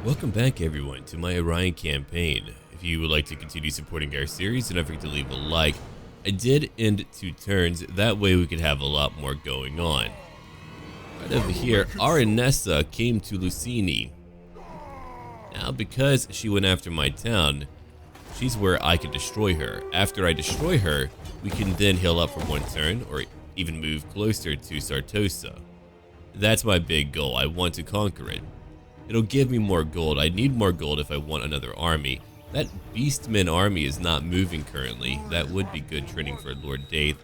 Welcome back everyone to my Orion campaign. If you would like to continue supporting our series, don't forget to leave a like. I did end 2 turns, that way we could have a lot more going on. Right over here, Aranessa came to Lucini. Now because she went after my town, she's where I can destroy her. After I destroy her, we can then heal up for 1 turn, or even move closer to Sartosa. That's my big goal, I want to conquer it. It'll give me more gold. I need more gold if I want another army. That Beastmen army is not moving currently. That would be good training for Lord Daith.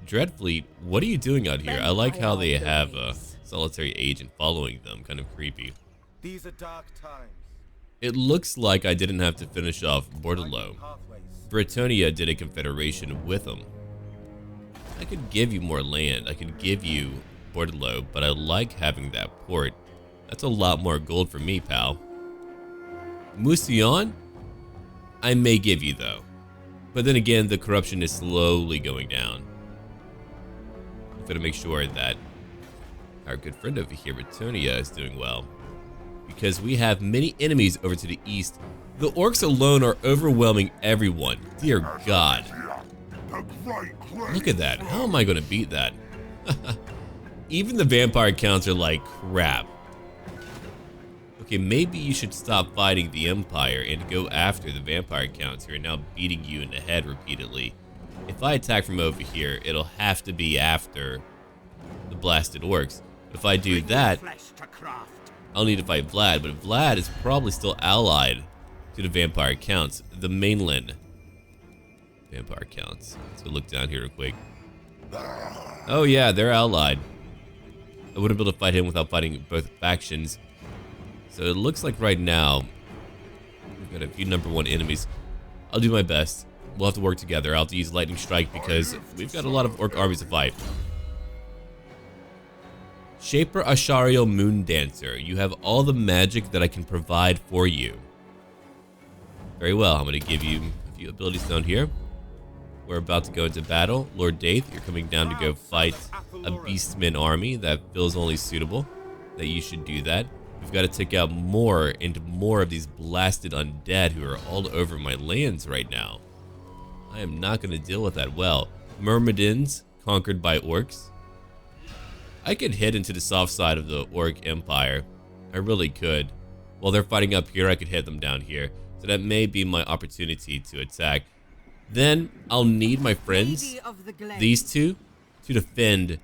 Dreadfleet, what are you doing out here? I like how they have a solitary agent following them. Kind of creepy. These are dark times. It looks like I didn't have to finish off Bordello. Bretonia did a confederation with them. I could give you more land. I could give you Bordello, but I like having that port. That's a lot more gold for me, pal. Musion, I may give you though. But then again, the corruption is slowly going down. I'm gonna make sure that our good friend over here, Bretonia, is doing well. Because we have many enemies over to the east. The orcs alone are overwhelming everyone. Dear God. Look at that. How am I gonna beat that? Even the vampire counts are like crap. Okay, maybe you should stop fighting the Empire and go after the vampire counts who are now beating you in the head repeatedly. If I attack from over here, it'll have to be after the blasted orcs. If I do that, I'll need to fight Vlad, but Vlad is probably still allied to the vampire counts, the mainland vampire counts. Let's go look down here real quick. Oh yeah, they're allied. I wouldn't be able to fight him without fighting both factions. So it looks like right now, we've got a few #1 enemies. I'll do my best. We'll have to work together. I'll have to use Lightning Strike because we've got a lot of orc armies to fight. Shaper Ashariel Moon Dancer. You have all the magic that I can provide for you. Very well. I'm going to give you a few abilities down here. We're about to go into battle. Lord Daith, you're coming down to go fight a Beastmen army. That feels only suitable that you should do that. We've got to take out more of these blasted undead who are all over my lands right now. I am not going to deal with that well. Myrmidons conquered by orcs. I could hit into the soft side of the orc empire. I really could. While they're fighting up here, I could hit them down here. So that may be my opportunity to attack. Then I'll need my friends, these two, to defend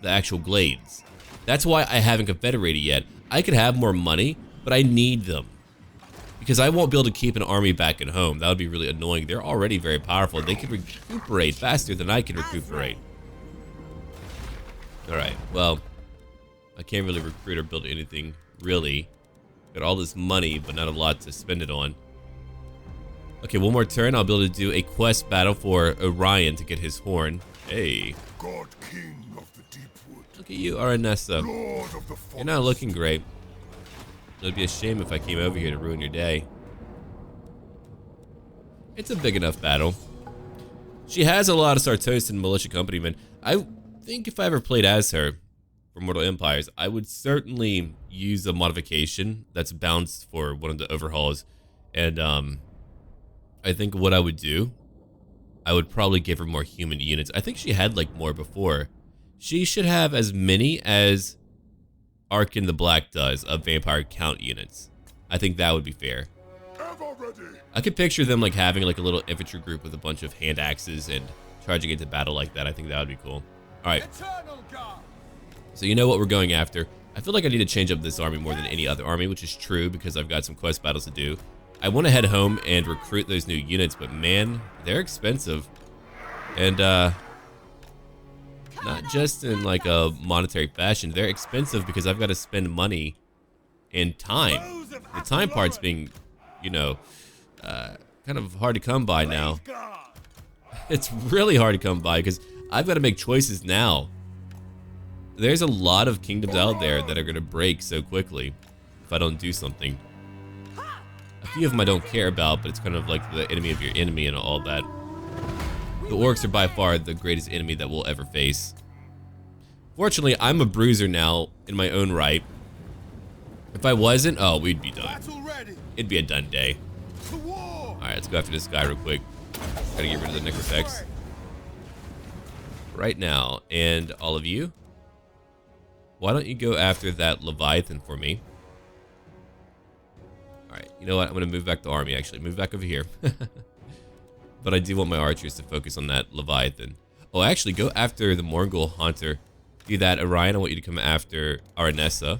the actual glades. That's why I haven't confederated yet. I could have more money, but I need them. Because I won't be able to keep an army back at home. That would be really annoying. They're already very powerful. They can recuperate faster than I can recuperate. Alright, well, I can't really recruit or build anything, really. Got all this money, but not a lot to spend it on. Okay, 1 more turn. I'll be able to do a quest battle for Orion to get his horn. Hey. God King of the Deep Wood. Look at you, Aranessa. Lord of the You're not looking great. It would be a shame if I came over here to ruin your day. It's a big enough battle. She has a lot of Sartosan militia companymen. I think if I ever played as her for Mortal Empires, I would certainly use a modification that's bounced for one of the overhauls. And I think what I would do, I would probably give her more human units. I think she had like more before. She should have as many as Arkin the Black does of vampire count units. I think that would be fair. I could picture them like having like a little infantry group with a bunch of hand axes and charging into battle like that. I think that would be cool. All right. So you know what we're going after. I feel like I need to change up this army more than any other army, which is true because I've got some quest battles to do. I want to head home and recruit those new units, but man, they're expensive. And not just in like a monetary fashion, they're expensive because I've got to spend money and time. The time part's being, you know, kind of hard to come by now. It's really hard to come by because I've got to make choices now. There's a lot of kingdoms out there that are going to break so quickly if I don't do something. A few of them I don't care about, but it's kind of like the enemy of your enemy and all that. The orcs are by far the greatest enemy that we'll ever face. Fortunately, I'm a bruiser now in my own right. If I wasn't, oh, we'd be done. Battle ready. It'd be a done day. To war. Alright, let's go after this guy real quick. Gotta get rid of the necrophects right now. And all of you, why don't you go after that Leviathan for me? Alright, you know what? I'm gonna move back the army, actually. Move back over here. But I do want my archers to focus on that Leviathan. Oh, actually, go after the Morgul Haunter. Do that. Orion, I want you to come after Aranessa.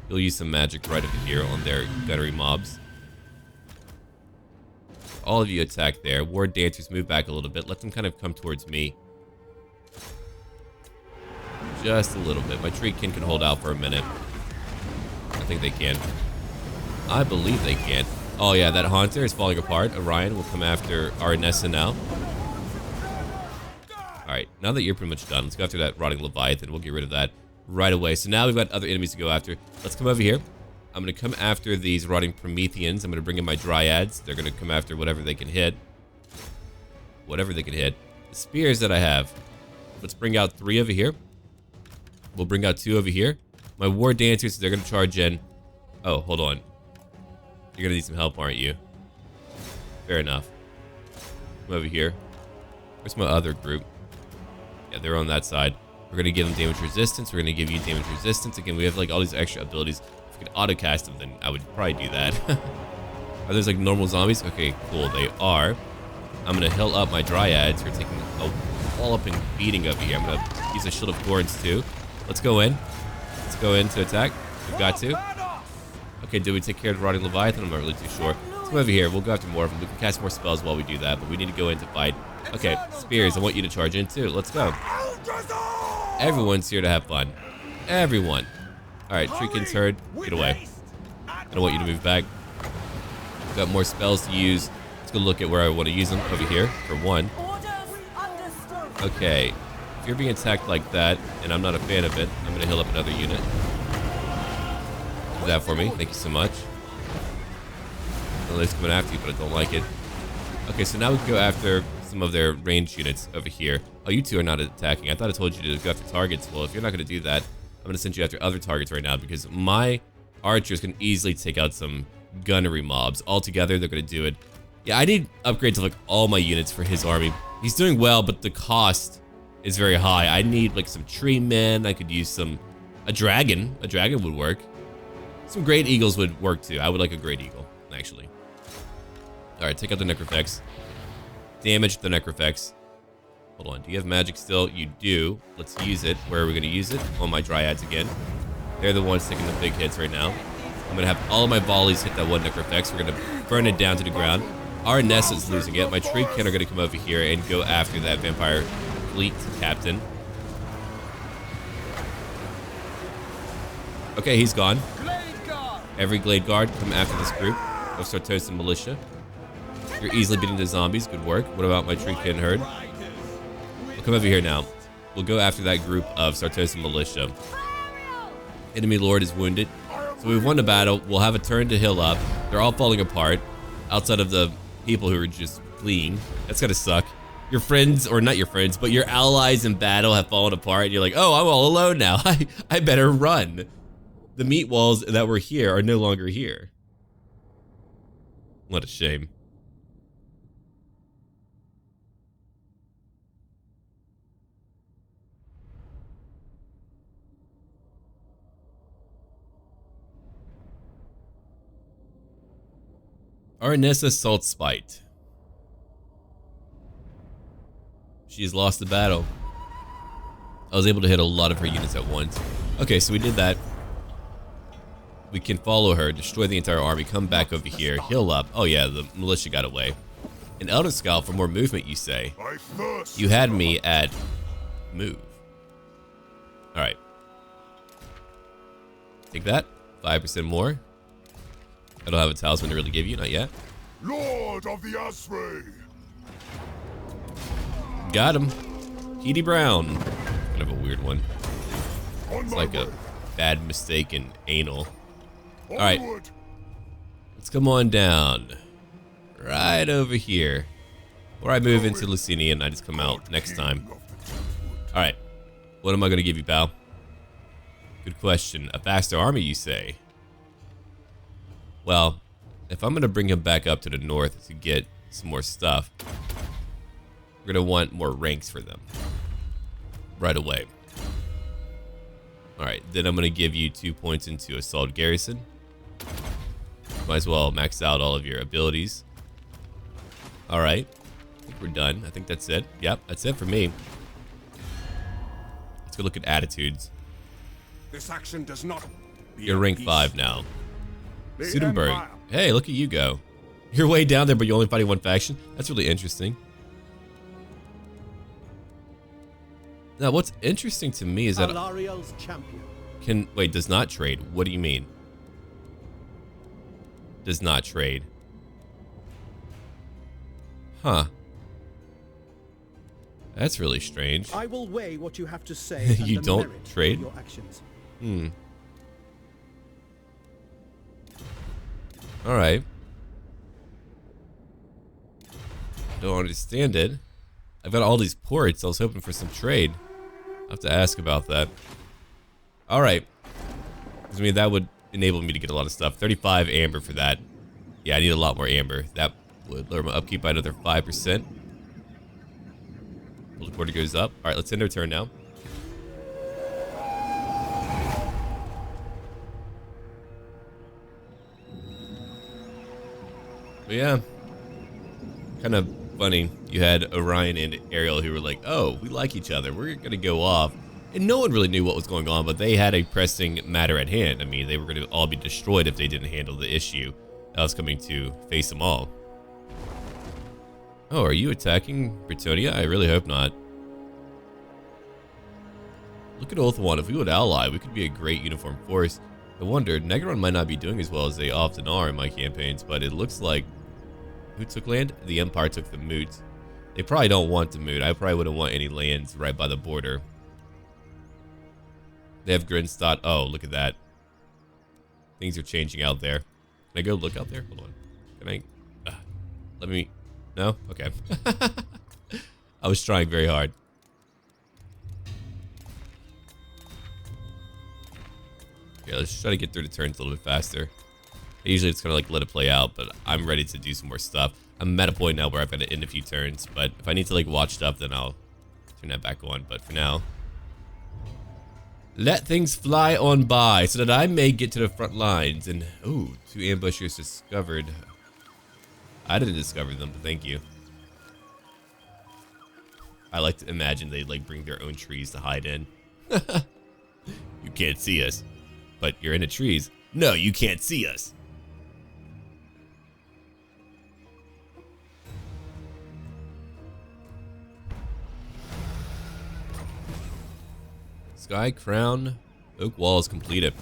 You'll use some magic right over here on their gunnery mobs. All of you attack there. War Dancers, move back a little bit. Let them kind of come towards me. Just a little bit. My Treekin can hold out for a minute. I think they can. I believe they can. Oh yeah, that Haunter is falling apart. Orion will come after Aranessa now. Alright, now that you're pretty much done, let's go after that Rotting Leviathan. We'll get rid of that right away. So now we've got other enemies to go after. Let's come over here. I'm going to come after these Rotting Prometheans. I'm going to bring in my Dryads. They're going to come after whatever they can hit. Whatever they can hit. The spears that I have. Let's bring out 3 over here. We'll bring out 2 over here. My War Dancers, they're going to charge in. Oh, hold on. You're going to need some help, aren't you? Fair enough. Come over here. Where's my other group? Yeah, they're on that side. We're going to give them damage resistance. We're going to give you damage resistance. Again, we have like all these extra abilities. If we could auto cast them, then I would probably do that. Are those like normal zombies? Okay, cool. They are. I'm going to heal up my Dryads who are taking a walloping beating over here. I'm going to use a Shield of Thorns too. Let's go in. Let's go in to attack. We've got to. Okay, did we take care of the Rotting Leviathan? I'm not really too sure. Let's come over here. We'll go after more of them. We can cast more spells while we do that, but we need to go in to fight. Okay, spears. I want you to charge in too. Let's go. Everyone's here to have fun. Everyone. Alright, Treekin's heard. Get away. I don't want you to move back. Got more spells to use. Let's go look at where I want to use them. Over here, for one. Okay. If you're being attacked like that, and I'm not a fan of it, I'm going to heal up another unit. Do that for me. Thank you so much. It's coming after you, but I don't like it. Okay, so now we can go after some of their ranged units over here. Oh, you two are not attacking. I thought I told you to go after targets. Well, if you're not going to do that, I'm going to send you after other targets right now because my archers can easily take out some gunnery mobs. All together, they're going to do it. Yeah, I need upgrades of like all my units for his army. He's doing well, but the cost is very high. I need like some tree men. I could use a dragon. A dragon would work. Some great eagles would work too. I would like a great eagle, actually. All right, take out the necrophects. Damage the necrophects. Hold on, do you have magic still? You do. Let's use it. Where are we going to use it? On my Dryads again. They're the ones taking the big hits right now. I'm going to have all of my volleys hit that one necrophects. We're going to burn it down to the ground. Aranessa's losing it. My Treekin are going to come over here and go after that vampire fleet captain. Okay, he's gone. Every Glade Guard come after this group of Sartosa militia. You're easily beating the zombies. Good work. What about my Treekin herd? We'll come over here now. We'll go after that group of Sartosa militia. Enemy Lord is wounded. So we've won the battle. We'll have a turn to heal up. They're all falling apart. Outside of the people who are just fleeing. That's gonna suck. Your friends, or not your friends, but your allies in battle have fallen apart. And you're like, oh, I'm all alone now. I better run. The meat walls that were here are no longer here. What a shame. Aranessa Salt Spite. She has lost the battle. I was able to hit a lot of her units at once. Okay, so we did that. We can follow her, destroy the entire army, come back over here, heal up. Oh yeah, the militia got away. An Elder Scout for more movement, you say? You had me at move. Alright. Take that. 5% more. I don't have a talisman to really give you, not yet. Lord of the Asray. Got him. Keedy Brown. Kind of a weird one. It's like a bad mistake in anal. Alright. Let's come on down. Right over here. Or I move into Lucini and I just come out next time. Alright. What am I going to give you, pal? Good question. A faster army, you say? Well, if I'm going to bring him back up to the north to get some more stuff, we're going to want more ranks for them right away. Alright, then I'm going to give you 2 points into Assault Garrison. Might as well max out all of your abilities. Alright, I think we're done. I think that's it. Yep, that's it for me. Let's go look at attitudes. This action does not. You're rank 5 now. The Sudenberg. Empire. Hey, look at you go. You're way down there, but you're only fighting one faction. That's really interesting. Now, what's interesting to me is that Alariel's champion. does not trade. What do you mean? Does not trade. Huh. That's really strange. I will weigh what you have to say. You and the don't merit of trade? your actions. Alright. Don't understand it. I've got all these ports. I was hoping for some trade. I'll have to ask about that. Alright. I mean, that would enable me to get a lot of stuff. 35 amber for that. Yeah, I need a lot more amber. That would lower my upkeep by another 5%. Bullet quarter goes up. Alright, let's end our turn now. But yeah, kind of funny. You had Orion and Ariel who were like, oh, we like each other. We're going to go off. And no one really knew what was going on, but they had a pressing matter at hand. I mean, they were going to all be destroyed if they didn't handle the issue that was coming to face them all. Oh, are you attacking Britonia? I really hope not. Look at Ulthuan. If we would ally, we could be a great uniform force. I wondered, Negaron might not be doing as well as they often are in my campaigns, but it looks like... Who took land? The Empire took the Moot. They probably don't want the Moot. I probably wouldn't want any lands right by the border. They have Grinstadt. Oh, look at that. Things are changing out there. Can I go look out there? Hold on. Can I... let me... No? Okay. I was trying very hard. Yeah, let's try to get through the turns a little bit faster. Usually it's kind of like let it play out, but I'm ready to do some more stuff. I'm at a point now where I've got to end a few turns, but if I need to like watch stuff, then I'll turn that back on. But for now, let things fly on by so that I may get to the front lines. And, ooh, 2 ambushers discovered. I didn't discover them, but thank you. I like to imagine they like bring their own trees to hide in. You can't see us, but you're in the trees. No, you can't see us. Sky Crown Oak Wall is completed.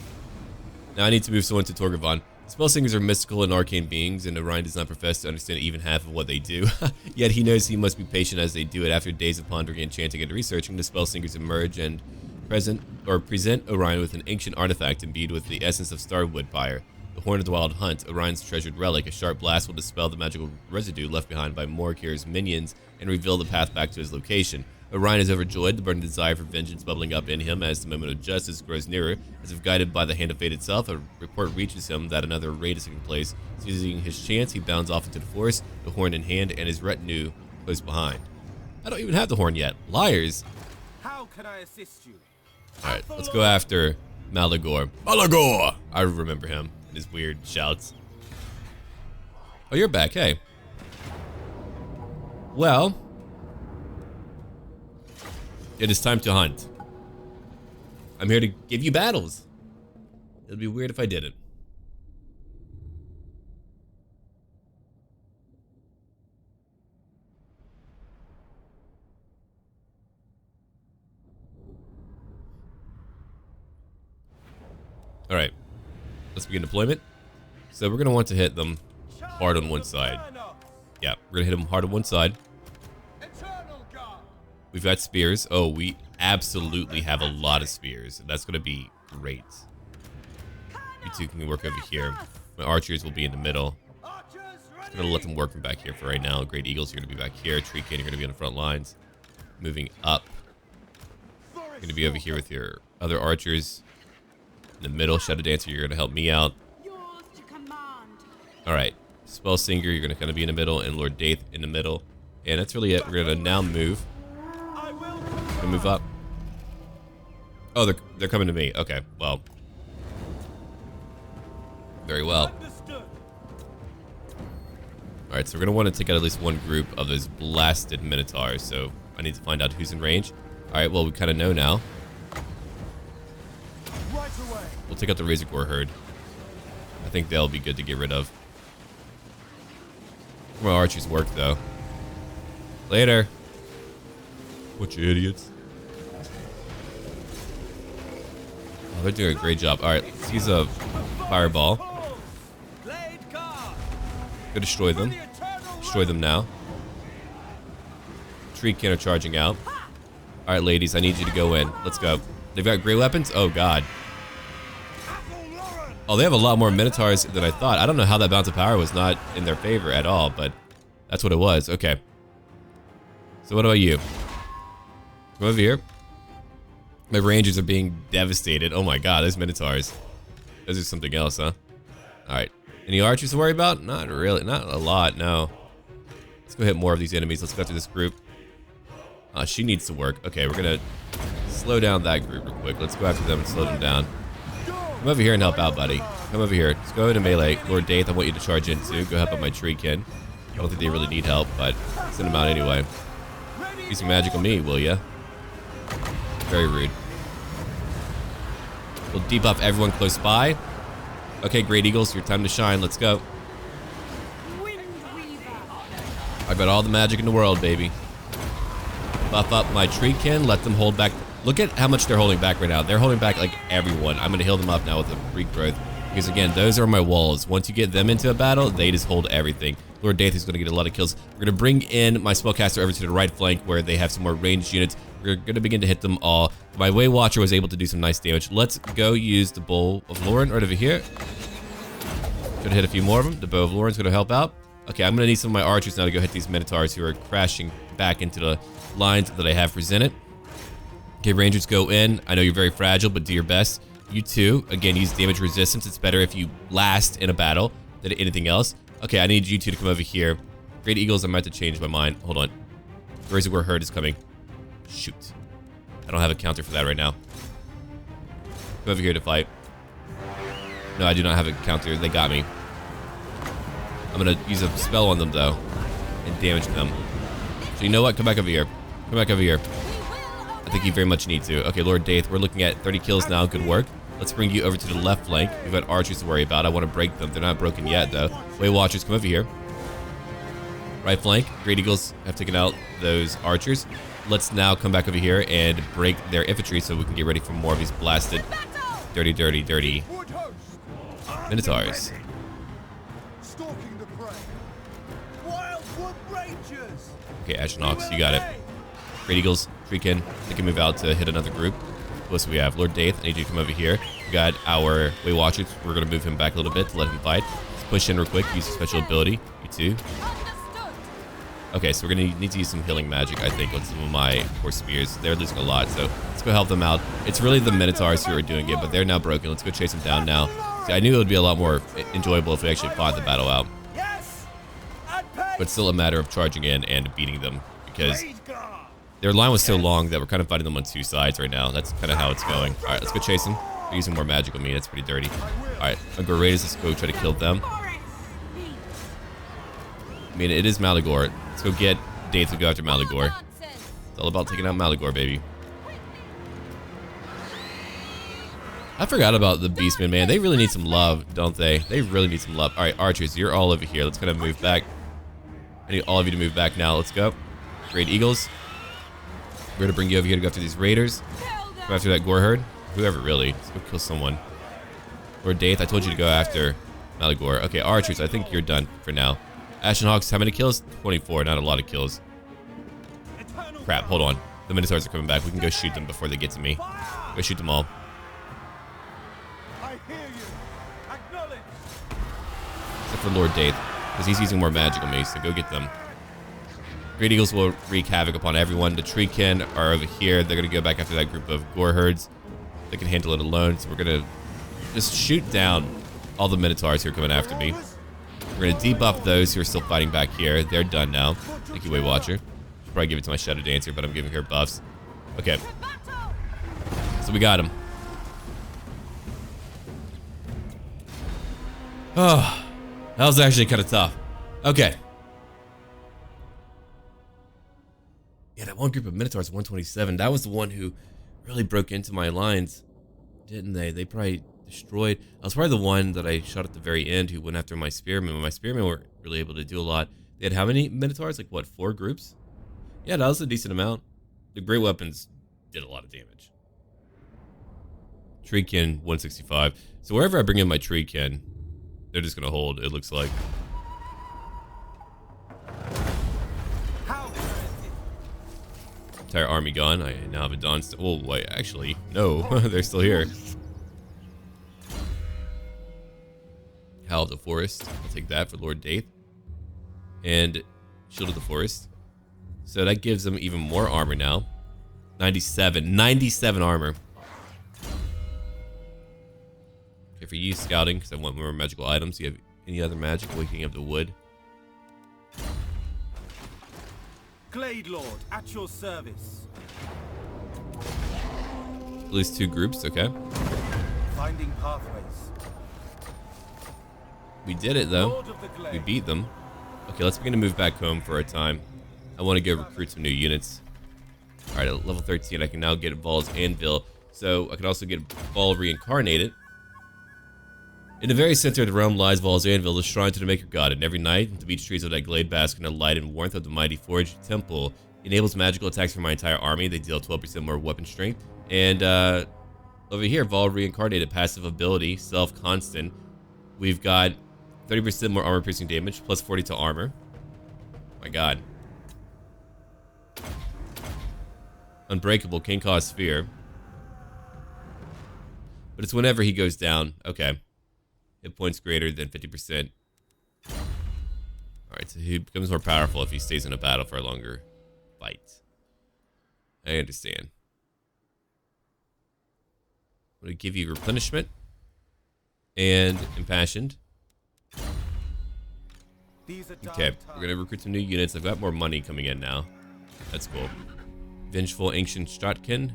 Now I need to move someone to Torgavon. Spellsingers are mystical and arcane beings, and Orion does not profess to understand even half of what they do. Yet he knows he must be patient as they do it. After days of pondering and chanting and researching, the Spellsingers emerge and present Orion with an ancient artifact imbued with the essence of Starwood Pyre. The Horn of the Wild Hunt, Orion's treasured relic. A sharp blast will dispel the magical residue left behind by Morkir's minions and reveal the path back to his location. Orion is overjoyed, the burning desire for vengeance bubbling up in him as the moment of justice grows nearer. As if guided by the hand of fate itself, a report reaches him that another raid is taking place. Seizing his chance, he bounds off into the forest, the horn in hand, and his retinue close behind. I don't even have the horn yet. Liars! How can I assist you? Alright, let's go after Malagor. Malagor! I remember him and his weird shouts. Oh, you're back, hey. Well, it is time to hunt. I'm here to give you battles. It'd be weird if I didn't. Alright, let's begin deployment. So we're going to want to hit them hard on one side. Yeah, we're going to hit them hard on one side. We've got spears. Oh, we absolutely have a lot of spears. That's going to be great. You two can work over here. My archers will be in the middle. I'm going to let them work from back here for right now. Great Eagles are going to be back here. Tree King are going to be on the front lines. Moving up. You're going to be over here with your other archers. In the middle, Shadow Dancer, you're going to help me out. Yours to command, All right, Spell Singer, you're gonna kind of be in the middle, and Lord Daith in the middle, and that's really it. We're gonna now move. Gonna move up. Oh, they're coming to me. Okay, well, very well. All right, so we're gonna want to take out at least one group of those blasted Minotaurs. So I need to find out who's in range. All right, well, we kind of know now. We'll take out the Razor Gore herd. I think they'll be good to get rid of. Well, archers work though. Later. Bunch of idiots. Oh, they're doing a great job. All right, let's use a fireball. Go destroy them. Destroy them now. Treekin are charging out. All right, ladies, I need you to go in. Let's go. They've got great weapons. Oh God. Oh, they have a lot more Minotaurs than I thought. I don't know how that bounce of power was not in their favor at all, but that's what it was. Okay. So what about you? Come over here. My rangers are being devastated. Oh my God, those Minotaurs. Those are something else, huh? All right. Any archers to worry about? Not really. Not a lot, no. Let's go hit more of these enemies. Let's go after this group. She needs to work. Okay, we're going to slow down that group real quick. Let's go after them and slow them down. Come over here and help out, buddy. Come over here. Let's go into melee. Lord Daith, I want you to charge in too. Go help out my Treekin. I don't think they really need help, but send them out anyway. Use some magic on me, will ya? Very rude. We'll debuff everyone close by. Okay, Great Eagles, your time to shine. Let's go. I've got all the magic in the world, baby. Buff up my Treekin. Let them hold back. Look at how much they're holding back right now. They're holding back like everyone. I'm going to heal them up now with a regrowth. Because again, those are my walls. Once you get them into a battle, they just hold everything. Lord Daith is going to get a lot of kills. We're going to bring in my spellcaster over to the right flank where they have some more ranged units. We're going to begin to hit them all. My Way Watcher was able to do some nice damage. Let's go use the Bow of Lauren right over here. Going to hit a few more of them. The Bow of Lauren's going to help out. Okay, I'm going to need some of my archers now to go hit these Minotaurs who are crashing back into the lines that I have presented. Okay, Rangers, go in. I know you're very fragile, but do your best. You too. Again, use damage resistance. It's better if you last in a battle than anything else. Okay, I need you two to come over here. Great Eagles, I might have to change my mind. Hold on. Razor Gore herd is coming. Shoot. I don't have a counter for that right now. Come over here to fight. No, I do not have a counter. They got me. I'm going to use a spell on them, though, and damage them. So you know what? Come back over here. Come back over here. I think you very much need to. Okay, Lord Daith, we're looking at 30 kills now. Good work. Let's bring you over to the left flank. We've got archers to worry about. I want to break them. They're not broken yet, though. Way Watchers, come over here. Right flank. Great Eagles have taken out those archers. Let's now come back over here and break their infantry so we can get ready for more of these blasted, dirty, dirty, dirty Minotaurs. Okay, Ashen Ox, you got it. Great Eagles, Treekin, they can move out to hit another group. Who else do we have? Lord Daith, I need you to come over here. We got our Way Watchers. We're going to move him back a little bit to let him fight. Let's push in real quick, use a special ability. You too. Okay, so we're going to need to use some healing magic, I think, with some of my Horse Spears. They're losing a lot, so let's go help them out. It's really the Minotaurs who are doing it, but they're now broken. Let's go chase them down now. See, I knew it would be a lot more enjoyable if we actually fought the battle out. But it's still a matter of charging in and beating them, because their line was so long that we're kind of fighting them on two sides right now. That's kind of how it's going. All right, let's go chase them. They're using more magic on me. That's pretty dirty. All right, I'm going to raise. Let's go try to kill them. I mean, it is Malagor. Let's go get Daith to go after Malagor. It's all about taking out Malagor, baby. I forgot about the Beastmen, man. They really need some love, don't they? They really need some love. All right, archers, you're all over here. Let's kind of move back. I need all of you to move back now. Let's go. Great Eagles. We're going to bring you over here to go after these raiders. Go after that Gore herd. Whoever, really. Let's go kill someone. Or Daith, I told you to go after Malagor. Okay, archers, I think you're done for now. Ashen Hawks, how many kills? 24, not a lot of kills. Crap, hold on. The Minotaurs are coming back. We can go shoot them before they get to me. Go shoot them all. Except for Lord Daith, because he's using more magic on me, so go get them. Great Eagles will wreak havoc upon everyone. The Treekin are over here. They're going to go back after that group of Gore herds. They can handle it alone, so we're going to just shoot down all the Minotaurs who are coming after me. We're gonna debuff those who are still fighting back here. They're done now. Thank you, Weight Watcher. Should probably give it to my Shadow Dancer, but I'm giving her buffs. Okay. So we got him. Oh, that was actually kind of tough. Okay. Yeah, that one group of Minotaurs, 127. That was the one who really broke into my lines, didn't they? They probably destroyed. I was probably the one that I shot at the very end who went after my Spearmen. My Spearmen weren't really able to do a lot. They had how many Minotaurs? Like, what, 4 groups? Yeah, that was a decent amount. The great weapons did a lot of damage. Treekin, 165. So wherever I bring in my Treekin, they're just going to hold, it looks like. Entire army gone. I now have a Dawn. Oh, wait, actually, no. They're still here. Howl of the Forest. I'll take that for Lord Daith. And Shield of the Forest. So that gives them even more armor now. 97. 97 armor. Okay, for you, scouting, because I want more magical items. Do you have any other magic? Waking up the wood. Glade Lord, at your service. At least 2 groups, okay. Finding pathways. We did it, though. Lord of the Glade. We beat them. Okay, let's begin to move back home for a time. I want to go recruit some new units. Alright, at level 13, I can now get Vol's Anvil. So, I can also get Vol Reincarnated. In the very center of the realm lies Vol's Anvil, the shrine to the Maker God, and every night, the beach trees of that glade bask in the light and warmth of the mighty forged temple. Enables magical attacks for my entire army. They deal 12% more weapon strength. And over here, Vol Reincarnated, passive ability, self-constant. We've got 30% more armor piercing damage, plus 40 to armor. My god. Unbreakable, can't cause fear. But it's whenever he goes down. Okay. Hit points greater than 50%. Alright, so he becomes more powerful if he stays in a battle for a longer fight. I understand. I'm going to give you replenishment and impassioned. Okay, we're going to recruit some new units. I've got more money coming in now. That's cool. Vengeful Ancient Stratkin.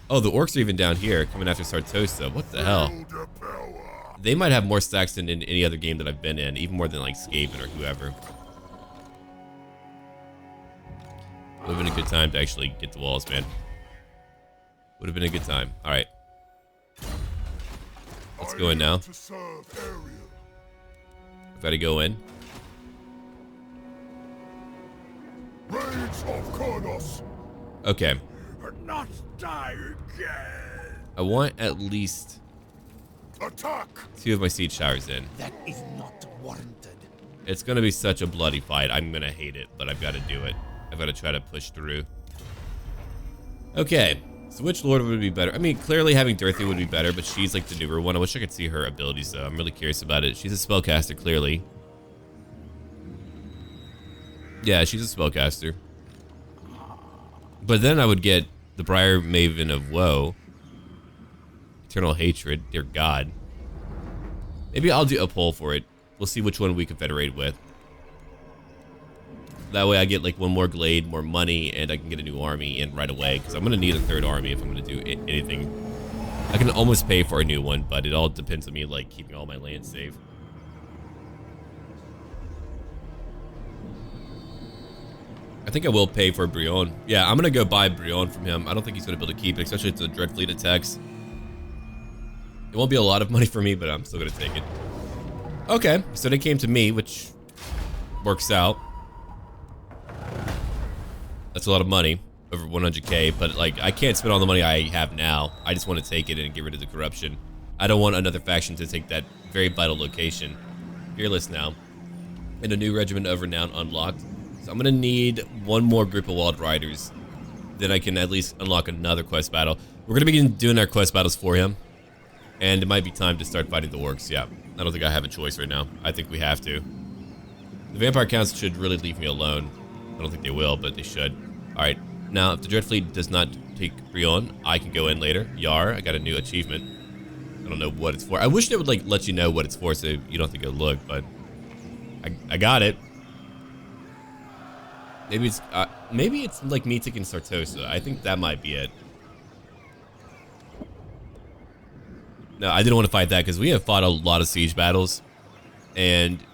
Oh, the orcs are even down here coming after Sartosa. What the hell? They might have more stacks than in any other game that I've been in, even more than like Skaven or whoever. Would have been a good time to actually get the walls, man. Would have been a good time. All right. Let's go in now. I've got to go in. Okay. Not die again. I want at least Attack. 2 of my siege towers in. That is not warranted. It's gonna be such a bloody fight. I'm gonna hate it, but I've got to do it. I've got to try to push through. Okay, so which lord would be better? I mean, clearly having Dorothy would be better, but she's like the newer one. I wish I could see her abilities, though. I'm really curious about it. She's a spellcaster, clearly. Yeah, she's a spellcaster. But then I would get the Briar Maven of Woe. Eternal Hatred, dear God. Maybe I'll do a poll for it. We'll see which one we confederate with. That way I get like 1 more glade, more money, and I can get a new army in right away. Because I'm going to need a 3rd army if I'm going to do anything. I can almost pay for a new one, but it all depends on me like keeping all my land safe. I think I will pay for Brion. Yeah, I'm going to go buy Brion from him. I don't think he's going to be able to keep it, especially if it's a Dread Fleet attacks. It won't be a lot of money for me, but I'm still going to take it. Okay, so they came to me, which works out. That's a lot of money, over 100k, but like I can't spend all the money I have now. I just want to take it and get rid of the corruption. I don't want another faction to take that very vital location. Fearless now. And a new regiment of renown unlocked. So I'm going to need 1 more group of wild riders. Then I can at least unlock another quest battle. We're going to begin doing our quest battles for him. And it might be time to start fighting the orcs. Yeah, I don't think I have a choice right now. I think we have to. The Vampire Counts should really leave me alone. I don't think they will, but they should. Alright, now if the Dread Fleet does not take Brion, I can go in later. Yar, I got a new achievement. I don't know what it's for. I wish they would like let you know what it's for so you don't have to go look, but I got it. Maybe it's like me taking Sartosa. I think that might be it. No, I didn't want to fight that because we have fought a lot of siege battles, and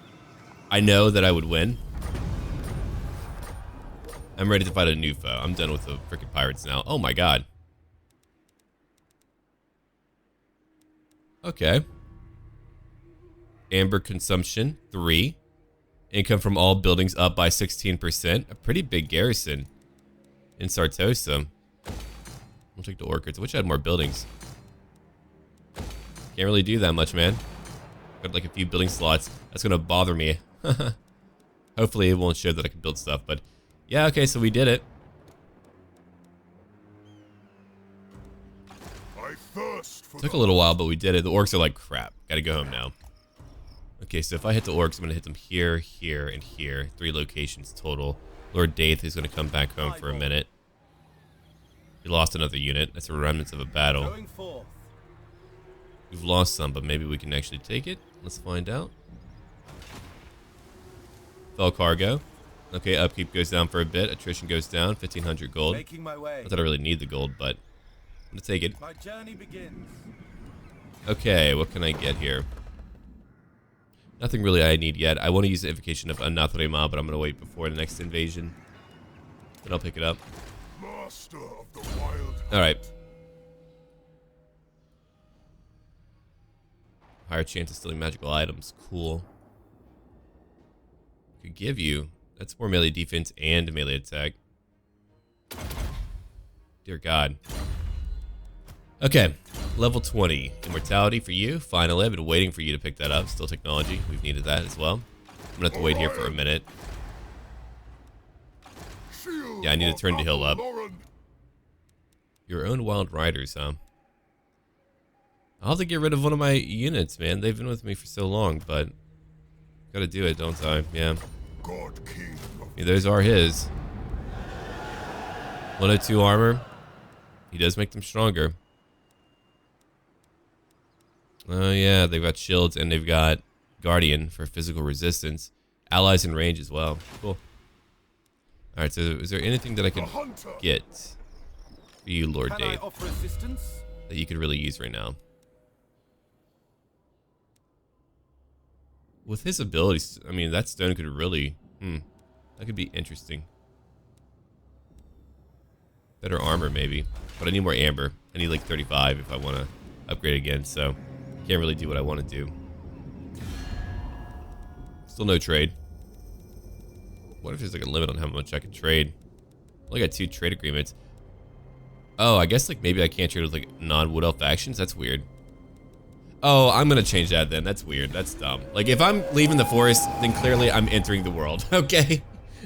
I know that I would win. I'm ready to fight a new foe. I'm done with the freaking pirates now. Oh my god. Okay. Amber consumption 3. Income from all buildings up by 16%. A pretty big garrison in Sartosa. I'll take the orchids. I wish I had more buildings. Can't really do that much, man. Got like a few building slots. That's gonna bother me. Hopefully it won't show that I can build stuff, but yeah, okay, so we did it. I thirst for Took a little while, but we did it. The orcs are like, crap. Gotta go home now. Okay, so if I hit the orcs, I'm gonna hit them here, here, and here. 3 locations total. Lord Daith is gonna come back home for a minute. We lost another unit. That's the remnants of a battle. Going forth. We've lost some, but maybe we can actually take it. Let's find out. Fell cargo. Okay, upkeep goes down for a bit. Attrition goes down. 1,500 gold. Making my way. Not that I really need the gold, but I'm gonna take it. My journey begins. Okay, what can I get here? Nothing really I need yet. I want to use the invocation of Anathema, but I'm gonna wait before the next invasion. Then I'll pick it up. master of the wild. All right. Higher chance of stealing magical items. Cool. Could give you. That's more melee defense and melee attack. Dear God. Okay. Level 20. Immortality for you. Finally, I've been waiting for you to pick that up. Still technology. We've needed that as well. I'm gonna have to wait here for a minute. Yeah, I need to turn the hill up. Your own wild riders, huh? I'll have to get rid of one of my units, man. They've been with me for so long, but gotta do it, don't I? Yeah. Yeah, those are his. 102 armor. He does make them stronger. Oh yeah, they've got shields and they've got Guardian for physical resistance. Allies in range as well. Cool. Alright, so is there anything that I can get for you, Lord Can I Dave, offer assistance? that you could really use right now? With his abilities, I mean, that stone could really, that could be interesting. Better armor, maybe. But I need more amber. I need like 35 if I want to upgrade again, so can't really do what I want to do. Still no trade. What if there's like a limit on how much I can trade? I only got 2 trade agreements. Oh, I guess like maybe I can't trade with like non-Wood Elf factions? That's weird. Oh, I'm gonna change that then. That's weird. That's dumb. Like if I'm leaving the forest, then clearly I'm entering the world. Okay?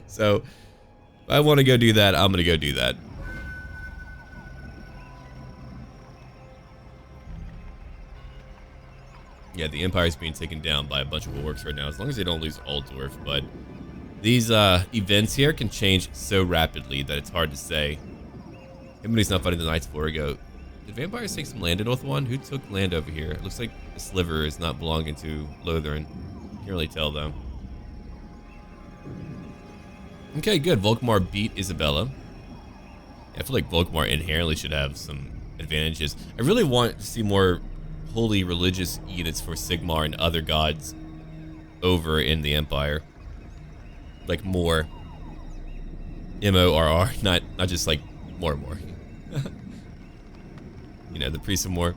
So if I want to go do that, I'm gonna go do that. Yeah, the Empire's being taken down by a bunch of orcs right now, as long as they don't lose all dwarf, but these events here can change so rapidly that it's hard to say. Him when he's not fighting the Knights before we go. Did vampires take some land in Oath 1? Who took land over here? It looks like the sliver is not belonging to Lothern. Can't really tell though. Okay, good. Volkmar beat Isabella. I feel like Volkmar inherently should have some advantages. I really want to see more holy religious units for Sigmar and other gods over in the Empire. Like more M-O-R-R, not just like more and more. You know, the priests of more.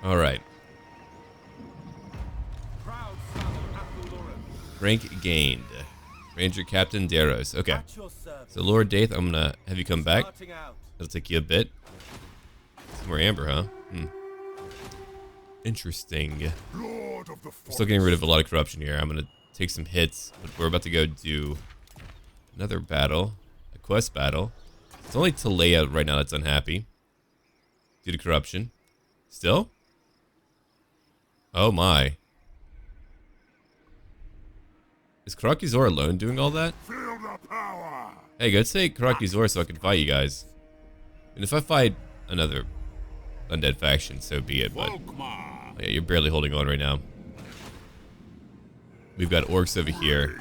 All right. Rank gained. Ranger Captain Daros. Okay. So Lord Daith, I'm gonna have you come back. It'll take you a bit. Some more amber, huh? Interesting. We're still getting rid of a lot of corruption here. I'm gonna take some hits, but we're about to go do another battle, a quest battle. It's only Talea right now that's unhappy due to corruption. Still? Oh my. Is Karakizor alone doing all that? Feel the power. Hey, go take Karakizor so I can fight you guys. And if I fight another undead faction, so be it, but yeah, you're barely holding on right now. We've got orcs over here.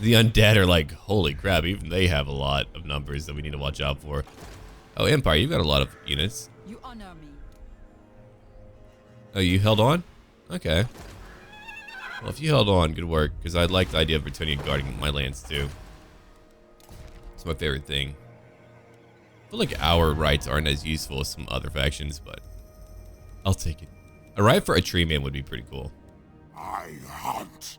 The undead are like, holy crap, even they have a lot of numbers that we need to watch out for. Oh, Empire, you've got a lot of units. You honor me. Oh, you held on? Okay. Well, if you held on, good work, because I like the idea of Bretonnia guarding my lands too. It's my favorite thing. I feel like our rights aren't as useful as some other factions, but I'll take it. A right for a tree man would be pretty cool. I hunt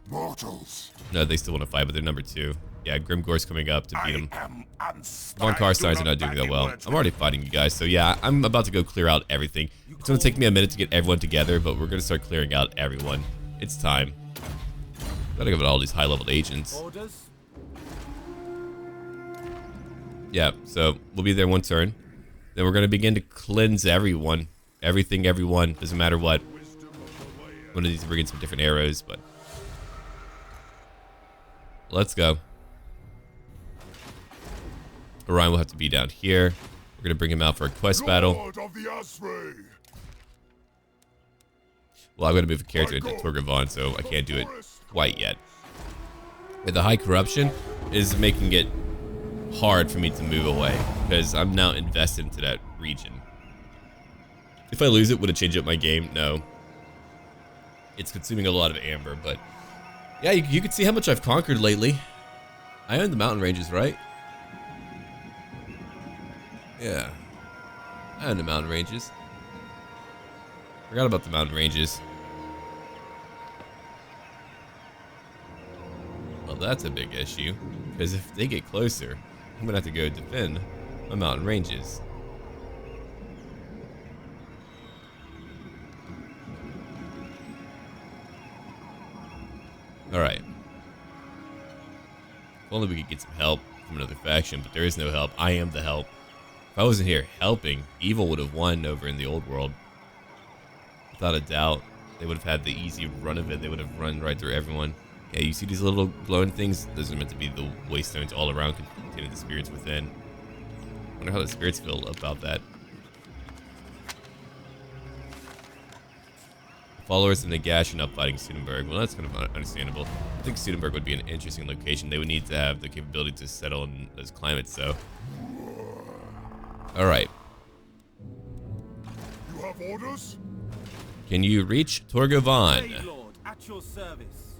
mortals. No, they still want to fight, but they're number 2. Yeah, Grimgore's coming up to beat him. Von Von Karstein's are not doing that well. I'm already fighting you guys, so yeah, I'm about to go clear out everything. It's going to take me a minute to get everyone together, but we're going to start clearing out everyone. It's time. Gotta give it all these high-leveled agents. Orders? Yeah, so we'll be there one turn. Then we're going to begin to cleanse everyone. Everything, everyone. Doesn't matter what. One of these to bring in some different arrows, but let's go. Orion will have to be down here. We're going to bring him out for a quest battle. Lord of the Asray. Well, I'm going to move a character into Torgavon, so I can't do it quite yet. But the high corruption is making it hard for me to move away because I'm now invested into that region. If I lose it, would it change up my game? No. It's consuming a lot of amber, but yeah, you can see how much I've conquered lately. I own the mountain ranges, right? Yeah. I own the mountain ranges. Forgot about the mountain ranges. Well, that's a big issue, because if they get closer, I'm gonna have to go defend my mountain ranges. Alright. If only we could get some help from another faction, but there is no help. I am the help. If I wasn't here helping, evil would have won over in the old world. Without a doubt. They would have had the easy run of it. They would have run right through everyone. Yeah, you see these little glowing things? Those are meant to be the waystones all around containing the spirits within. I wonder how the spirits feel about that. Followers in Nagash are not fighting Sudenburg. Well, that's kind of understandable. I think Sudenburg would be an interesting location. They would need to have the capability to settle in those climates, so. Alright. You have orders? Can you reach Torgavon? Blade Lord, at your service.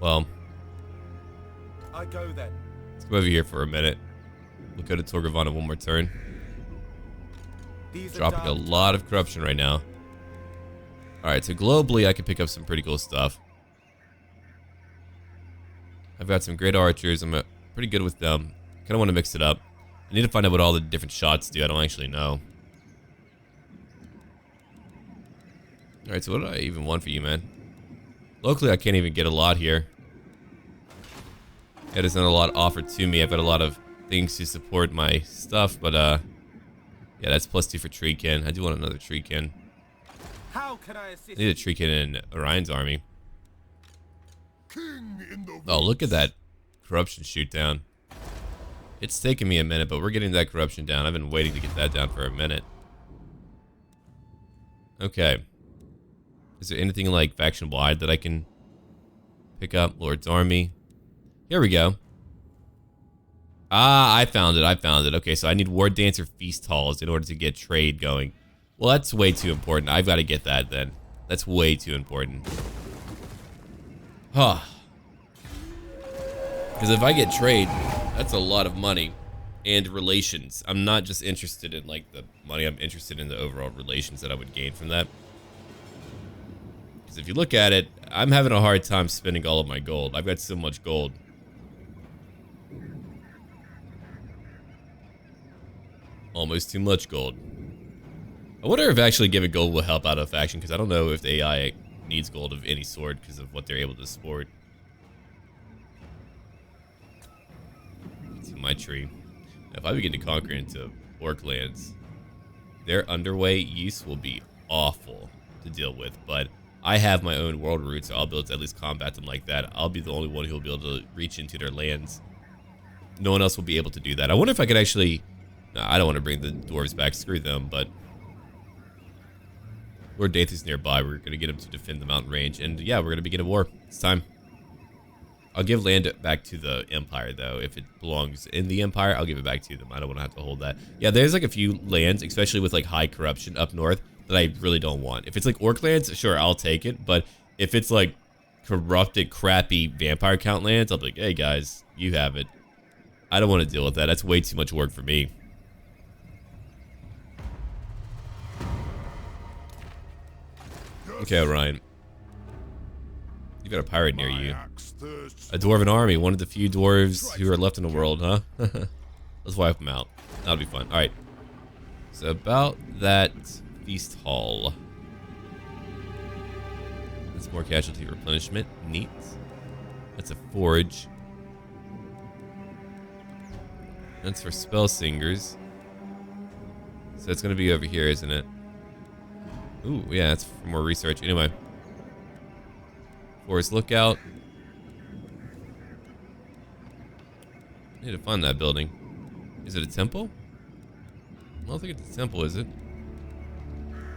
Well, I go then. let's come over here for a minute. We'll go to Torgavon in one more turn. These are Dropping a dark lot of corruption right now. Alright, so globally I can pick up some pretty cool stuff. I've got some great archers. I'm pretty good with them. Kind of want to mix it up. I need to find out what all the different shots do. I don't actually know. Alright, so what do I even want for you, man? Locally, I can't even get a lot here. Yeah, there's not a lot offered to me. I've got a lot of things to support my stuff, but yeah, that's +2 for Treekin. I do want another Treekin. How can I assist? I need a Treekin in Orion's army. King in the Oh, look at that corruption shoot down. It's taken me a minute, but we're getting that corruption down. I've been waiting to get that down for a minute. Okay. Is there anything like faction wide that I can pick up? Lord's army. Here we go. Ah, I found it. I found it. Okay, so I need War Dancer Feast Halls in order to get trade going. Well, that's way too important. I've got to get that then. That's way too important. Huh. Because if I get trade, that's a lot of money and relations. I'm not just interested in like the money. I'm interested in the overall relations that I would gain from that. Because if you look at it, I'm having a hard time spending all of my gold. I've got so much gold. Almost too much gold. I wonder if actually giving gold will help out a faction, because I don't know if the AI needs gold of any sort because of what they're able to sport. Let's see my tree. Now, if I begin to conquer into orc lands, their underway use will be awful to deal with, but I have my own world route, so I'll be able to at least combat them like that. I'll be the only one who will be able to reach into their lands. No one else will be able to do that. I wonder if I could actually... No, I don't want to bring the dwarves back. Screw them, but... Lord Daith is nearby. We're going to get him to defend the mountain range. And yeah, we're going to begin a war. It's time. I'll give land back to the Empire, though. If it belongs in the Empire, I'll give it back to them. I don't want to have to hold that. Yeah, there's like a few lands, especially with like high corruption up north, that I really don't want. If it's like Orc lands, sure, I'll take it. But if it's like corrupted, crappy vampire count lands, I'll be like, hey guys, you have it. I don't want to deal with that. That's way too much work for me. Okay, Orion. You got a pirate near you. A dwarven army, one of the few dwarves who are left in the world, huh? Let's wipe them out. That'll be fun. Alright. So about that feast hall. That's more casualty replenishment. Neat. That's a forge. That's for spell singers. So it's gonna be over here, isn't it? Ooh, yeah, that's for more research. Anyway. Forest Lookout. I need to find that building. Is it a temple? I don't think it's a temple, is it?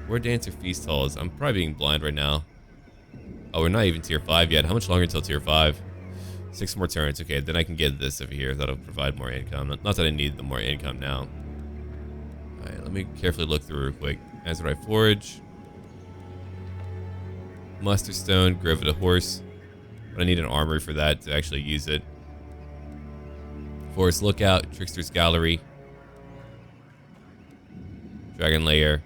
Where Dancer Feast Hall is. I'm probably being blind right now. Oh, we're not even tier 5 yet. How much longer until tier 5? 6 more turns. Okay, then I can get this over here. That'll provide more income. Not that I need the more income now. Alright, let me carefully look through real quick. Azurite Forge. Muster Stone, Grove of the Horse. But I need an armory for that to actually use it. Forest Lookout, Trickster's Gallery. Dragon Lair.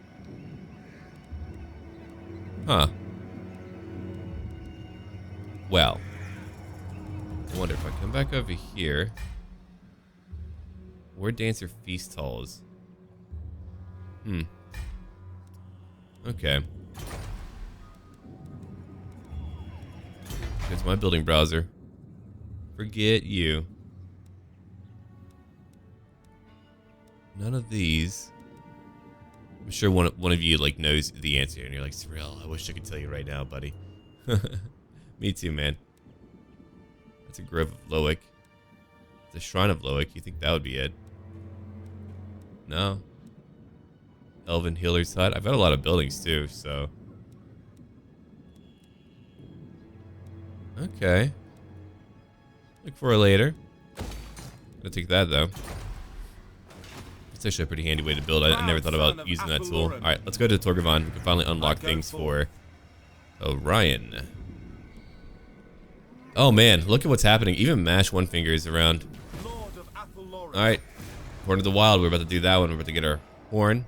Huh. Well. I wonder if I come back over here. Where Dancer Feast Halls? Okay. It's my building browser. Forget you. None of these. I'm sure one of you like knows the answer, and you're like, Surreal, I wish I could tell you right now, buddy. Me too, man. That's a Grove of Loic. It's a Shrine of Loic. You think that would be it? No. Elven Healer's Hut. I've got a lot of buildings too, so. Okay. Look for it later. I'll take that though. It's actually a pretty handy way to build. I never thought about using that tool. Alright, let's go to Torgavon. We can finally unlock things for Orion. Oh man, look at what's happening. Even Mash One Finger is around. Alright. Horn of the Wild. We're about to do that one. We're about to get our horn.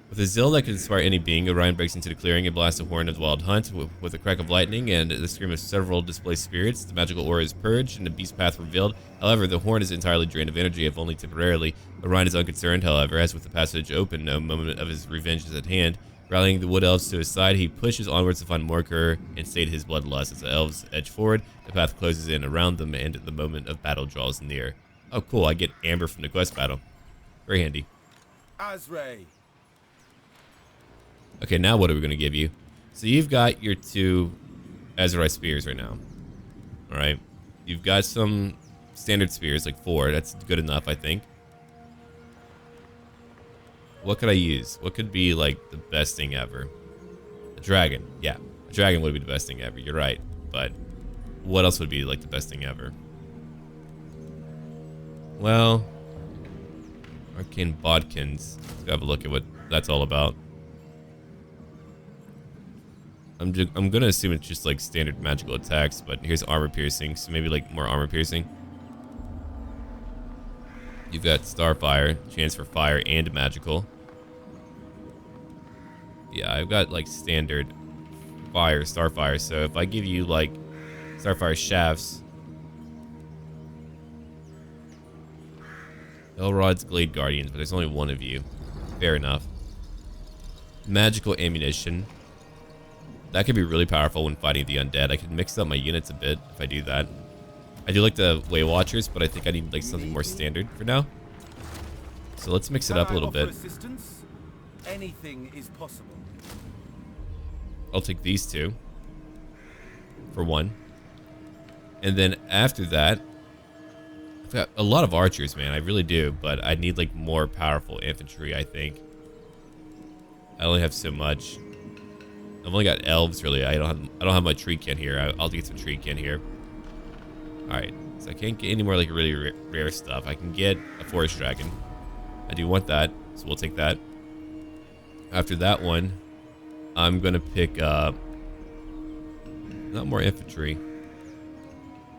With a zeal that can inspire any being, Orion breaks into the clearing and blasts a horn of the wild hunt. With a crack of lightning and the scream of several displaced spirits, the magical aura is purged and the beast path revealed. However, the horn is entirely drained of energy, if only temporarily. Orion is unconcerned, however, as with the passage open, no moment of his revenge is at hand. Rallying the wood elves to his side, he pushes onwards to find Morker and sate his bloodlust. As the elves edge forward, the path closes in around them and the moment of battle draws near. Oh cool, I get amber from the quest battle. Very handy. Azray. Okay, now what are we going to give you? So you've got your 2 Azurite spears right now. Alright. You've got some standard spears, like 4. That's good enough, I think. What could I use? What could be, like, the best thing ever? A dragon. Yeah, a dragon would be the best thing ever. You're right. But what else would be, like, the best thing ever? Well, Arcane Bodkins. Let's go have a look at what that's all about. I'm gonna assume it's just like standard magical attacks, but here's armor piercing, so maybe like more armor piercing. You've got Starfire, chance for fire and magical. Yeah, I've got like standard fire, Starfire, so if I give you like Starfire shafts. Elrod's Glade Guardians, but there's only one of you. Fair enough. Magical ammunition. That could be really powerful when fighting the undead. I could mix up my units a bit if I do that. I do like the Way Watchers, but I think I need like something more standard for now. So let's mix it up a little bit. Anything is possible. I'll take these two for one. And then after that, I've got a lot of archers, man. I really do, but I need like more powerful infantry, I think. I only have so much. I've only got elves, really. I don't have my tree kin here. I'll have to get some tree kin here. All right, so I can't get any more like really rare stuff. I can get a forest dragon. I do want that, so we'll take that. After that one, I'm gonna pick up not more infantry.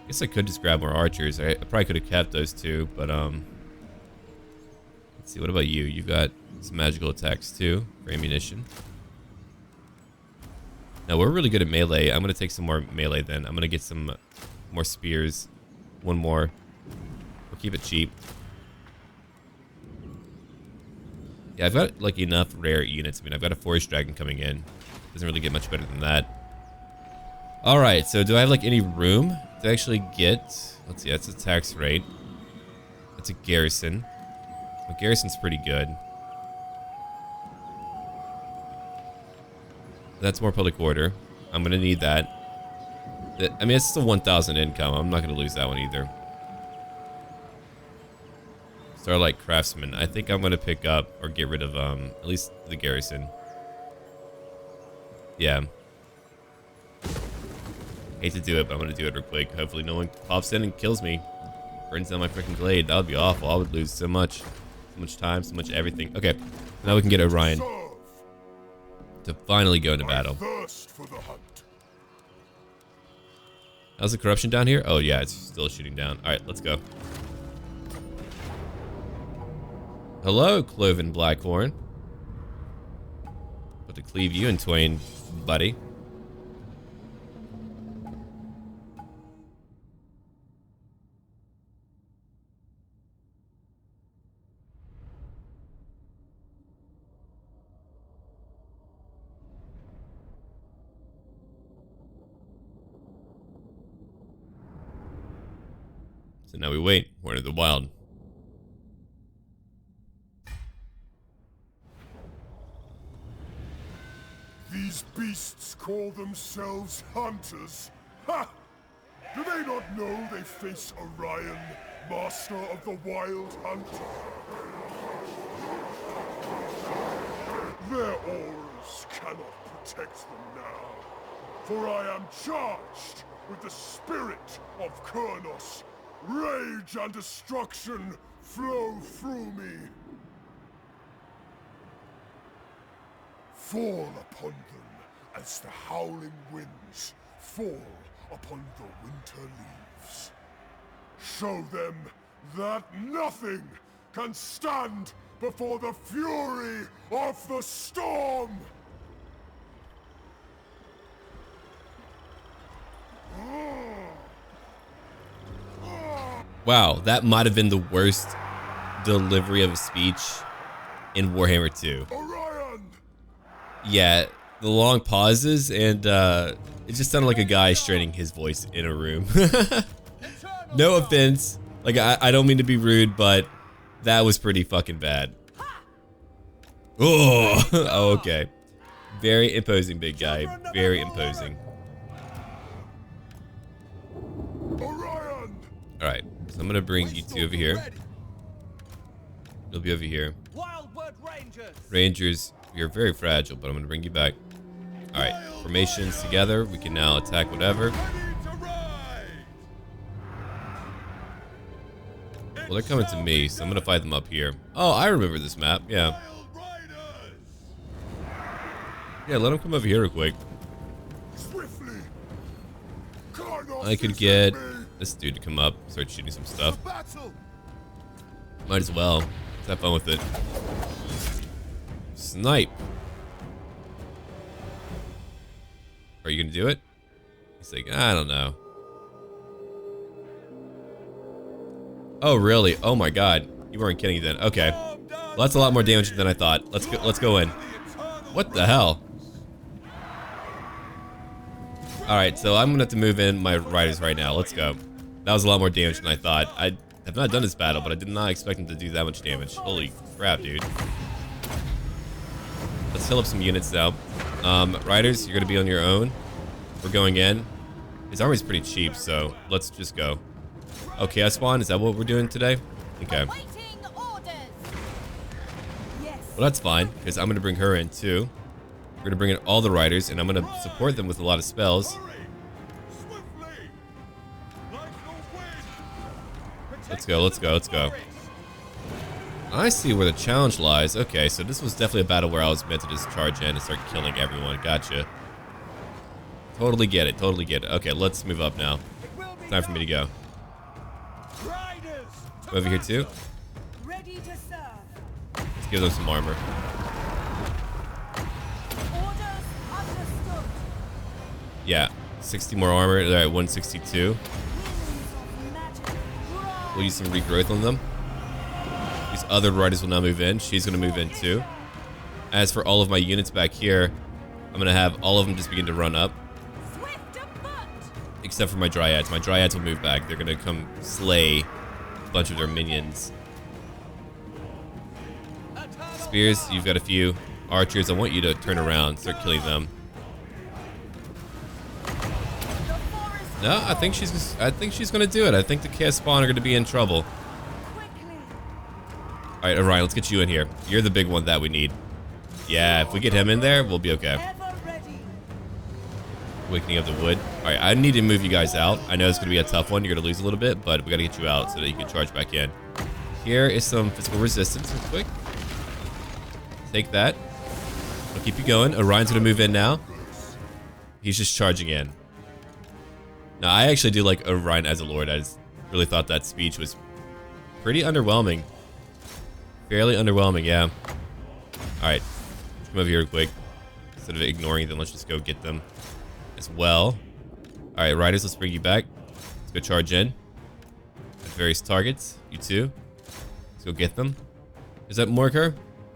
I guess I could just grab more archers. I probably could have kept those two, but let's see. What about you? You've got some magical attacks too for ammunition. Now we're really good at melee. I'm gonna take some more melee then. I'm gonna get some more spears. One more. We'll keep it cheap. Yeah, I've got like enough rare units. I mean, I've got a forest dragon coming in. Doesn't really get much better than that. All right, so do I have like any room to actually get? Let's see, that's a tax rate. That's a garrison. Well, garrison's pretty good. That's more public order. I'm gonna need that. I mean, it's still 1,000 income. I'm not gonna lose that one either. Starlight Craftsman. I think I'm gonna pick up or get rid of at least the garrison. Yeah. Hate to do it, but I'm gonna do it real quick. Hopefully no one pops in and kills me. Burns down my freaking glade. That would be awful. I would lose so much time, so much everything. Okay, now we can get Orion to finally go into battle. Thirst for the hunt. How's the corruption down here? Oh yeah, it's still shooting down. All right, let's go. Hello, Cloven Blackhorn. About to cleave you in twain, buddy. So now we wait. We're into the wild. These beasts call themselves hunters. Ha! Do they not know they face Orion, master of the wild hunt? Their auras cannot protect them now, for I am charged with the spirit of Kurnos. Rage and destruction flow through me. Fall upon them as the howling winds fall upon the winter leaves. Show them that nothing can stand before the fury of the storm! Wow, that might have been the worst delivery of a speech in Warhammer 2. Orion! Yeah, the long pauses, and it just sounded like a guy straining his voice in a room. No offense. Like, I don't mean to be rude, but that was pretty fucking bad. Oh, okay. Very imposing, big guy. Very imposing. Orion! Alright, so I'm gonna bring you two over here. You'll be over here. Rangers, you're very fragile, but I'm gonna bring you back. Alright, formations together. We can now attack whatever. Well, they're coming to me, so I'm gonna fight them up here. Oh, I remember this map, yeah. Yeah, let them come over here real quick. I could get this dude to come up, start shooting some stuff. Might as well. Let's have fun with it. Snipe. Are you gonna do it? He's like, I don't know. Oh really? Oh my god. You weren't kidding then. Okay. Well, that's a lot more damage than I thought. Let's go in. What the hell? Alright, so I'm gonna have to move in my riders right now. Let's go. That was a lot more damage than I thought. I have not done this battle, but I did not expect him to do that much damage. Holy crap, dude. Let's fill up some units now. Riders, you're gonna be on your own. We're going in. His army's pretty cheap, so let's just go. Oh, Chaos Spawn, is that what we're doing today? Okay. Well, that's fine, because I'm gonna bring her in too. We're gonna bring in all the riders, and I'm gonna support them with a lot of spells. Let's go, let's go, let's go. I see where the challenge lies. Okay, so this was definitely a battle where I was meant to just charge in and start killing everyone. Gotcha. Totally get it, totally get it. Okay, let's move up now. Time for me to go. Over here too. Let's give them some armor. Yeah, 60 more armor. They're at 162. We'll use some regrowth on them. These other riders will now move in. She's going to move in too. As for all of my units back here, I'm going to have all of them just begin to run up. Except for my Dryads. My Dryads will move back. They're going to come slay a bunch of their minions. Spears, you've got a few. Archers, I want you to turn around, start killing them. No, I think she's gonna do it. I think the Chaos Spawn are gonna be in trouble. All right, Orion, let's get you in here. You're the big one that we need. Yeah, if we get him in there, we'll be okay. Wakening up the wood. All right, I need to move you guys out. I know it's gonna be a tough one. You're gonna lose a little bit, but we gotta get you out so that you can charge back in. Here is some physical resistance real quick. Take that. I'll keep you going. Orion's gonna move in now. He's just charging in. Now, I actually do like Orion as a lord. I just really thought that speech was pretty underwhelming. Fairly underwhelming, yeah. Alright, come over here real quick. Instead of ignoring them, let's just go get them as well. Alright, riders, let's bring you back. Let's go charge in. At various targets. You too. Let's go get them. Is that Morcar?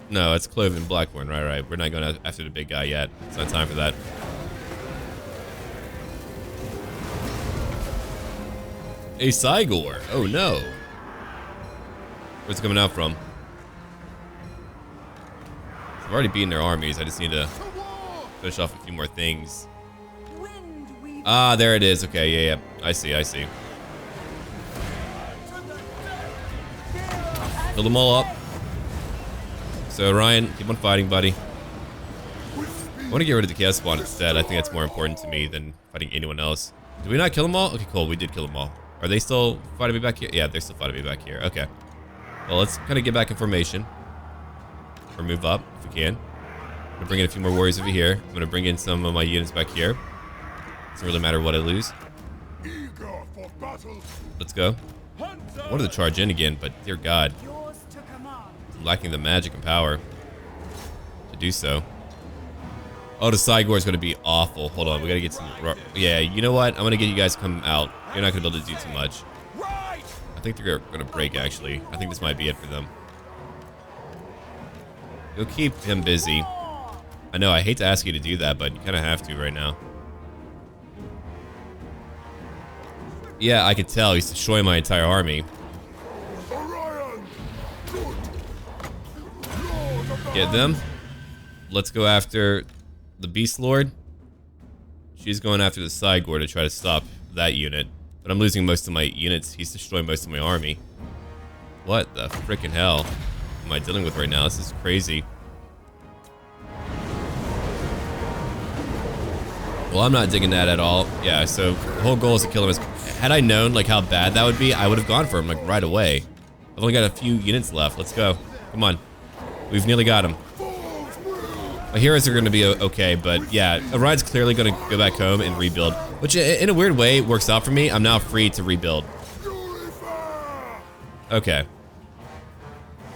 No, it's Clove and Blackburn. Right. We're not going after the big guy yet. It's not time for that. A Cygor. Oh no. Where's it coming out from? I've already beaten their armies. I just need to finish off a few more things. Ah, there it is. Okay, yeah. I see. Fill them all up. So Orion, keep on fighting, buddy. I want to get rid of the Chaos Spawn instead. I think that's more important to me than fighting anyone else. Did we not kill them all? Okay, cool. We did kill them all. Are they still fighting me back here? Yeah, they're still fighting me back here. Okay. Well, let's kind of get back in formation. Or move up, if we can. I'm going to bring in a few more warriors over here. I'm going to bring in some of my units back here. Doesn't really matter what I lose. Let's go. I wanted to charge in again, but dear God. I'm lacking the magic and power to do so. Oh, the Cygor is going to be awful. Hold on, we got to get some... Yeah, you know what? I'm going to get you guys to come out. You're not going to be able to do too much. I think they're going to break, actually. I think this might be it for them. You'll keep him busy. I know, I hate to ask you to do that, but you kind of have to right now. Yeah, I could tell. He's destroying my entire army. Get them. Let's go after the Beast Lord. She's going after the Cygor to try to stop that unit. But I'm losing most of my units. He's destroying most of my army. What the freaking hell am I dealing with right now? This is crazy. Well, I'm not digging that at all. Yeah, so the whole goal is to kill him. Had I known like how bad that would be, I would have gone for him like right away. I've only got a few units left. Let's go. Come on. We've nearly got him. My heroes are going to be okay, but yeah, Orion's clearly going to go back home and rebuild, which in a weird way works out for me. I'm now free to rebuild. Okay.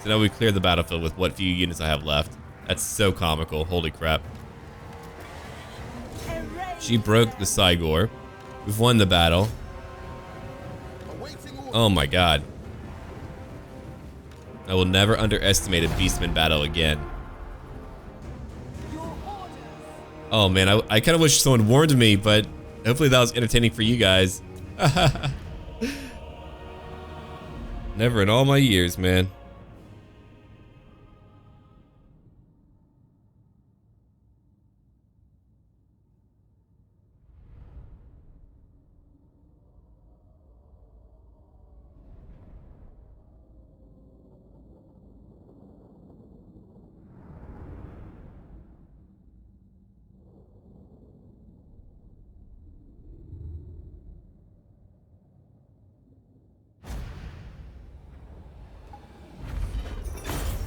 So now we've cleared the battlefield with what few units I have left. That's so comical. Holy crap. She broke the Cygor. We've won the battle. Oh my god. I will never underestimate a Beastman battle again. Oh man, I kind of wish someone warned me, but hopefully that was entertaining for you guys. Never in all my years, man.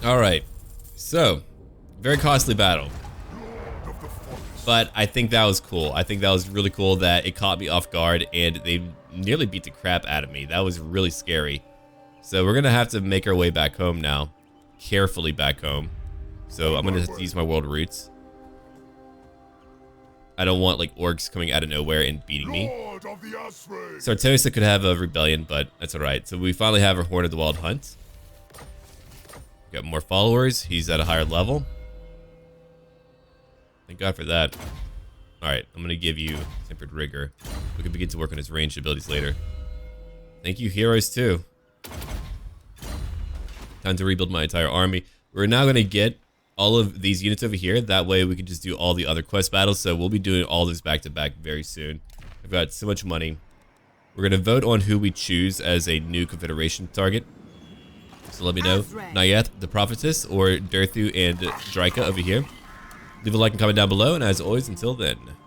Alright, so, very costly battle. But I think that was cool. I think that was really cool that it caught me off guard and they nearly beat the crap out of me. That was really scary. So we're gonna have to make our way back home now. Carefully back home. So I'm gonna have to use my world roots. I don't want like orcs coming out of nowhere and beating me. Sartosa could have a rebellion, but that's alright. So we finally have our Horn of the Wild Hunt. Got more followers. He's at a higher level. Thank God for that. Alright, I'm gonna give you Tempered Rigor. We can begin to work on his ranged abilities later. Thank you, heroes, too. Time to rebuild my entire army. We're now gonna get all of these units over here. That way we can just do all the other quest battles. So we'll be doing all this back to back very soon. I've got so much money. We're gonna vote on who we choose as a new Confederation target. So let me know. Nayeth, the Prophetess, or Derthu and Dryka over here. Leave a like and comment down below, and as always, until then.